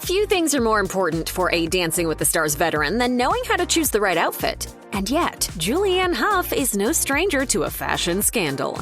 Few things are more important for a Dancing with the Stars veteran than knowing how to choose the right outfit. And yet, Julianne Hough is no stranger to a fashion scandal.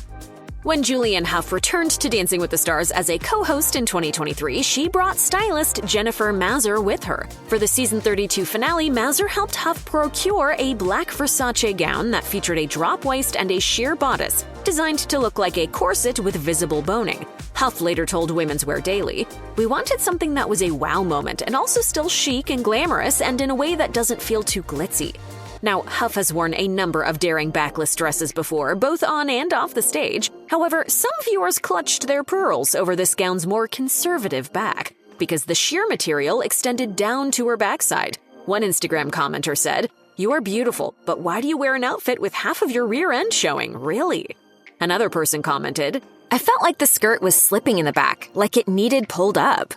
When Julianne Hough returned to Dancing with the Stars as a co-host in 2023, she brought stylist Jennifer Mazur with her. For the season 32 finale, Mazur helped Hough procure a black Versace gown that featured a drop waist and a sheer bodice, designed to look like a corset with visible boning. Hough later told Women's Wear Daily, "We wanted something that was a wow moment and also still chic and glamorous and in a way that doesn't feel too glitzy." Now, Hough has worn a number of daring backless dresses before, both on and off the stage. However, some viewers clutched their pearls over this gown's more conservative back, because the sheer material extended down to her backside. One Instagram commenter said, "You are beautiful, but why do you wear an outfit with half of your rear end showing, really?" Another person commented, "I felt like the skirt was slipping in the back, like it needed pulled up."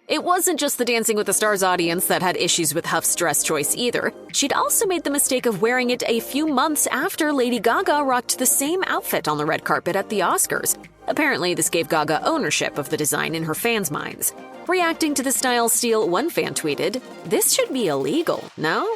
It wasn't just the Dancing with the Stars audience that had issues with Hough's dress choice either. She'd also made the mistake of wearing it a few months after Lady Gaga rocked the same outfit on the red carpet at the Oscars. Apparently, this gave Gaga ownership of the design in her fans' minds. Reacting to the style steal, one fan tweeted, "This should be illegal, no?"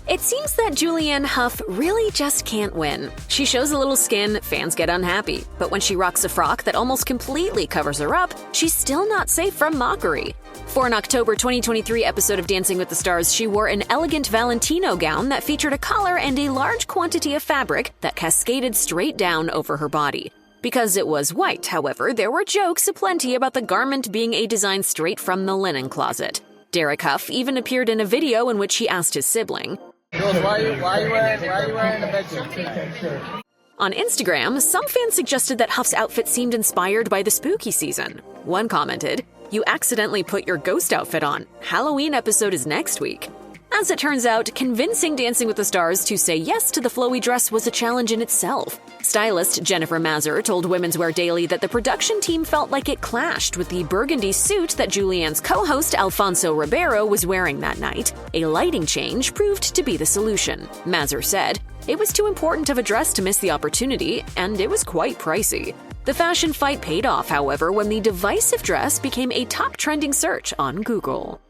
It seems that Julianne Hough really just can't win. She shows a little skin, fans get unhappy. But when she rocks a frock that almost completely covers her up, she's still not safe from mockery. For an October 2023 episode of Dancing with the Stars, she wore an elegant Valentino gown that featured a collar and a large quantity of fabric that cascaded straight down over her body. Because it was white, however, there were jokes aplenty about the garment being a design straight from the linen closet. Derek Hough even appeared in a video in which he asked his sibling, Jules, why are you wearing a bedsheet? On Instagram, some fans suggested that Hough's outfit seemed inspired by the spooky season. One commented, "You accidentally put your ghost outfit on. Halloween episode is next week." As it turns out, convincing Dancing with the Stars to say yes to the flowy dress was a challenge in itself. Stylist Jennifer Mazur told Women's Wear Daily that the production team felt like it clashed with the burgundy suit that Julianne's co-host Alfonso Ribeiro was wearing that night. A lighting change proved to be the solution. Mazur said, "It was too important of a dress to miss the opportunity, and it was quite pricey." The fashion fight paid off, however, when the divisive dress became a top trending search on Google.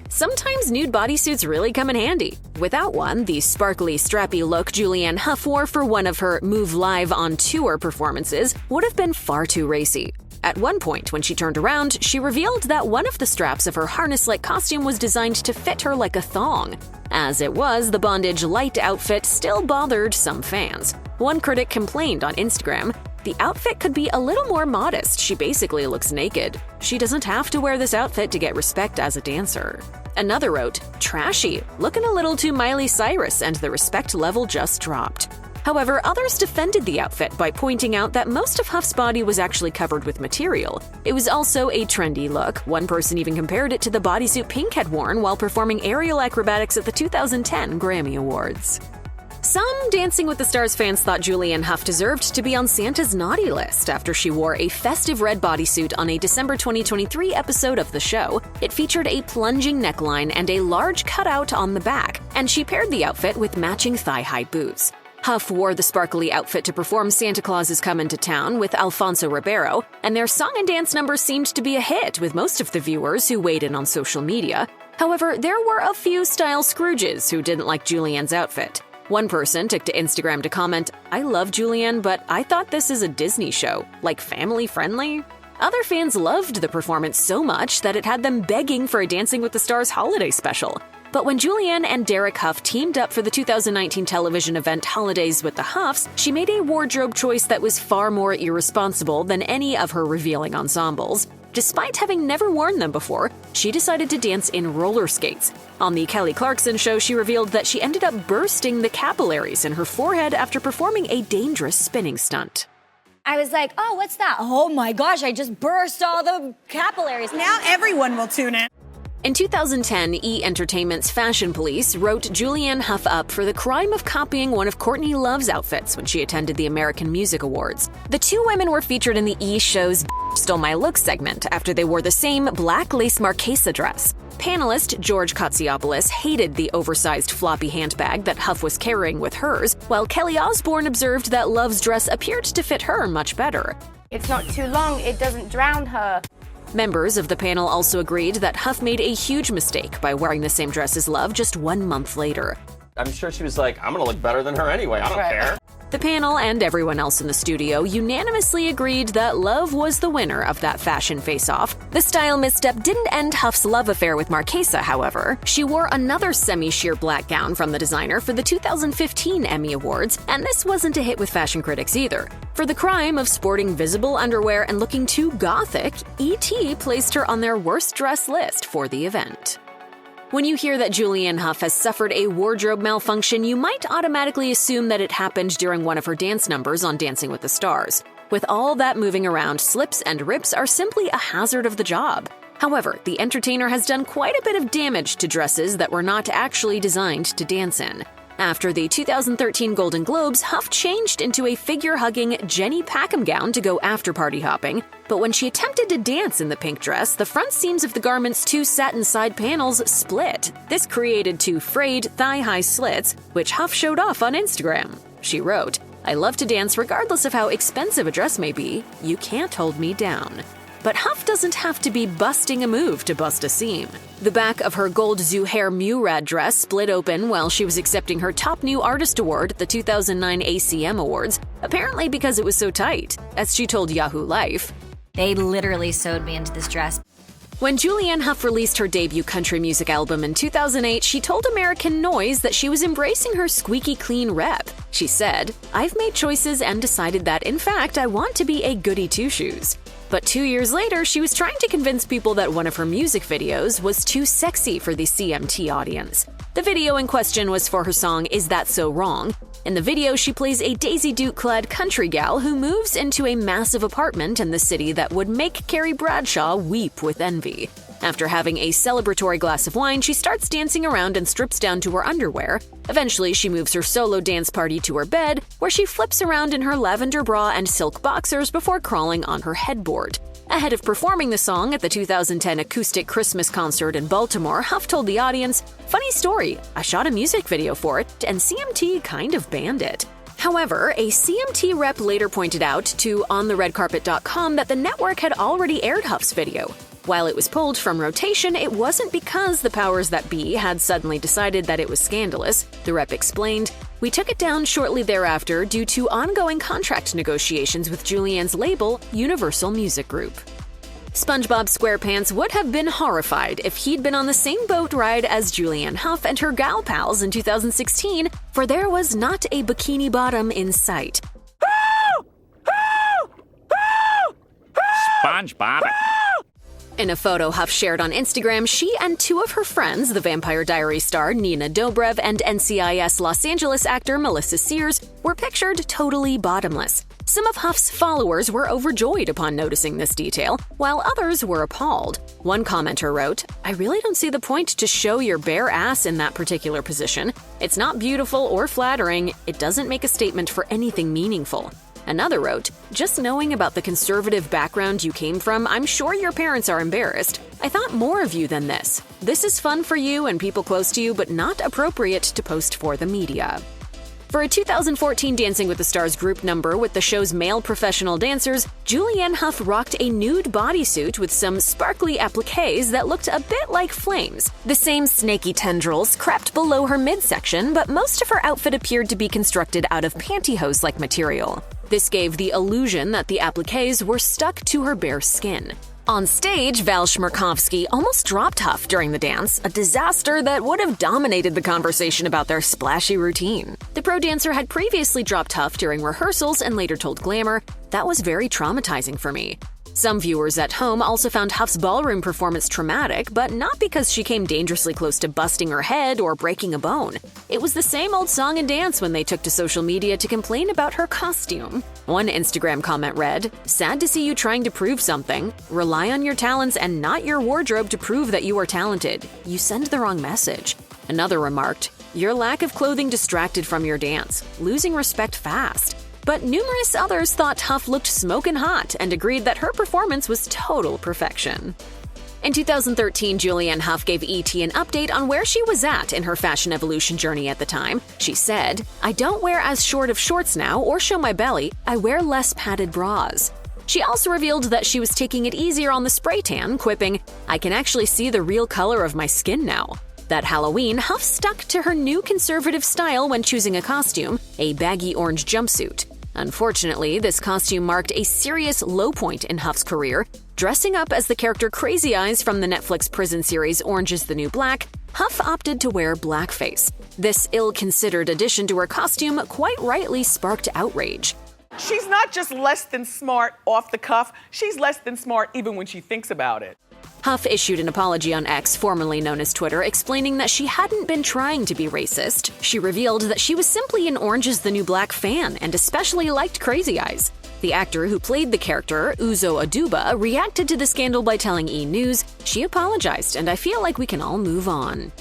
Sometimes nude bodysuits really come in handy. Without one, the sparkly, strappy look Julianne Hough wore for one of her Move Live on Tour performances would have been far too racy. At one point, when she turned around, she revealed that one of the straps of her harness-like costume was designed to fit her like a thong. As it was, the bondage light outfit still bothered some fans. One critic complained on Instagram, "The outfit could be a little more modest. She basically looks naked. She doesn't have to wear this outfit to get respect as a dancer." Another wrote, "Trashy, looking a little too Miley Cyrus, and the respect level just dropped." However, others defended the outfit by pointing out that most of Hough's body was actually covered with material. It was also a trendy look. One person even compared it to the bodysuit Pink had worn while performing aerial acrobatics at the 2010 Grammy Awards. Some Dancing with the Stars fans thought Julianne Hough deserved to be on Santa's naughty list after she wore a festive red bodysuit on a December 2023 episode of the show. It featured a plunging neckline and a large cutout on the back, and she paired the outfit with matching thigh-high boots. Hough wore the sparkly outfit to perform Santa Claus is Comin' to Town with Alfonso Ribeiro, and their song and dance number seemed to be a hit with most of the viewers who weighed in on social media. However, there were a few style Scrooges who didn't like Julianne's outfit. One person took to Instagram to comment, "I love Julianne, but I thought this is a Disney show, like family-friendly?" Other fans loved the performance so much that it had them begging for a Dancing with the Stars holiday special. But when Julianne and Derek Hough teamed up for the 2019 television event Holidays with the Houghs, she made a wardrobe choice that was far more irresponsible than any of her revealing ensembles. Despite having never worn them before, she decided to dance in roller skates. On the Kelly Clarkson show, she revealed that she ended up bursting the capillaries in her forehead after performing a dangerous spinning stunt. I was like, "Oh, what's that? Oh my gosh, I just burst all the capillaries." Now everyone will tune in. In 2010, E! Entertainment's Fashion Police wrote Julianne Hough up for the crime of copying one of Courtney Love's outfits when she attended the American Music Awards. The two women were featured in the E! show's Stole My Look segment after they wore the same black lace Marquesa dress. Panelist George Katsiopoulos hated the oversized floppy handbag that Hough was carrying with hers, while Kelly Osbourne observed that Love's dress appeared to fit her much better. It's not too long, it doesn't drown her. Members of the panel also agreed that Hough made a huge mistake by wearing the same dress as Love just 1 month later. I'm sure she was like, I'm gonna look better than her anyway, I don't care. The panel and everyone else in the studio unanimously agreed that Love was the winner of that fashion face-off. The style misstep didn't end Hough's love affair with Marchesa, however. She wore another semi-sheer black gown from the designer for the 2015 Emmy Awards, and this wasn't a hit with fashion critics either. For the crime of sporting visible underwear and looking too gothic, E.T. placed her on their worst dress list for the event. When you hear that Julianne Hough has suffered a wardrobe malfunction, you might automatically assume that it happened during one of her dance numbers on Dancing with the Stars. With all that moving around, slips and rips are simply a hazard of the job. However, the entertainer has done quite a bit of damage to dresses that were not actually designed to dance in. After the 2013 Golden Globes, Hough changed into a figure-hugging Jenny Packham gown to go after-party hopping, but when she attempted to dance in the pink dress, the front seams of the garment's 2 satin side panels split. This created 2 frayed, thigh-high slits, which Hough showed off on Instagram. She wrote, "I love to dance regardless of how expensive a dress may be. You can't hold me down." But Hough doesn't have to be busting a move to bust a seam. The back of her gold Zuhair Murad dress split open while she was accepting her Top New Artist Award at the 2009 ACM Awards, apparently because it was so tight. As she told Yahoo Life, They literally sewed me into this dress. when Julianne Hough released her debut country music album in 2008, she told American Noise that she was embracing her squeaky clean rep. She said, "I've made choices and decided that, in fact, I want to be a goody two-shoes." But 2 years later, she was trying to convince people that one of her music videos was too sexy for the CMT audience. The video in question was for her song Is That So Wrong? In the video, she plays a Daisy Duke-clad country gal who moves into a massive apartment in the city that would make Carrie Bradshaw weep with envy. After having a celebratory glass of wine, she starts dancing around and strips down to her underwear. Eventually, she moves her solo dance party to her bed, where she flips around in her lavender bra and silk boxers before crawling on her headboard. Ahead of performing the song at the 2010 acoustic Christmas concert in Baltimore, Hough told the audience, "Funny story, I shot a music video for it, and CMT kind of banned it." However, a CMT rep later pointed out to ontheredcarpet.com that the network had already aired Hough's video. While it was pulled from rotation, it wasn't because the powers that be had suddenly decided that it was scandalous. The rep explained, "We took it down shortly thereafter due to ongoing contract negotiations with Julianne's label, Universal Music Group." SpongeBob SquarePants would have been horrified if he'd been on the same boat ride as Julianne Hough and her gal pals in 2016, for there was not a bikini bottom in sight. SpongeBob. In a photo Hough shared on Instagram, she and 2 of her friends, the Vampire Diaries star Nina Dobrev and NCIS Los Angeles actor Melissa Sears, were pictured totally bottomless. Some of Hough's followers were overjoyed upon noticing this detail, while others were appalled. One commenter wrote, "I really don't see the point to show your bare ass in that particular position. It's not beautiful or flattering. It doesn't make a statement for anything meaningful." Another wrote, "Just knowing about the conservative background you came from, I'm sure your parents are embarrassed. I thought more of you than this. This is fun for you and people close to you, but not appropriate to post for the media." For a 2014 Dancing with the Stars group number with the show's male professional dancers, Julianne Hough rocked a nude bodysuit with some sparkly appliques that looked a bit like flames. The same snaky tendrils crept below her midsection, but most of her outfit appeared to be constructed out of pantyhose-like material. This gave the illusion that the appliques were stuck to her bare skin. On stage, Val Shmerkovsky almost dropped Hough during the dance, a disaster that would have dominated the conversation about their splashy routine. The pro dancer had previously dropped Hough during rehearsals and later told Glamour, "That was very traumatizing for me." Some viewers at home also found Hough's ballroom performance traumatic, but not because she came dangerously close to busting her head or breaking a bone. It was the same old song and dance when they took to social media to complain about her costume. One Instagram comment read, "Sad to see you trying to prove something. Rely on your talents and not your wardrobe to prove that you are talented. You send the wrong message." Another remarked, "Your lack of clothing distracted from your dance. Losing respect fast." But numerous others thought Hough looked smoking hot and agreed that her performance was total perfection. In 2013, Julianne Hough gave ET an update on where she was at in her fashion evolution journey at the time. She said, "I don't wear as short of shorts now or show my belly. I wear less padded bras." She also revealed that she was taking it easier on the spray tan, quipping, "I can actually see the real color of my skin now." That Halloween, Hough stuck to her new conservative style when choosing a costume, a baggy orange jumpsuit. Unfortunately, this costume marked a serious low point in Hough's career. Dressing up as the character Crazy Eyes from the Netflix prison series Orange is the New Black, Hough opted to wear blackface. This ill-considered addition to her costume quite rightly sparked outrage. She's not just less than smart off the cuff, she's less than smart even when she thinks about it. Hough issued an apology on X, formerly known as Twitter, explaining that she hadn't been trying to be racist. She revealed that she was simply an Orange is the New Black fan and especially liked Crazy Eyes. The actor who played the character, Uzo Aduba, reacted to the scandal by telling E! News, "She apologized, and I feel like we can all move on."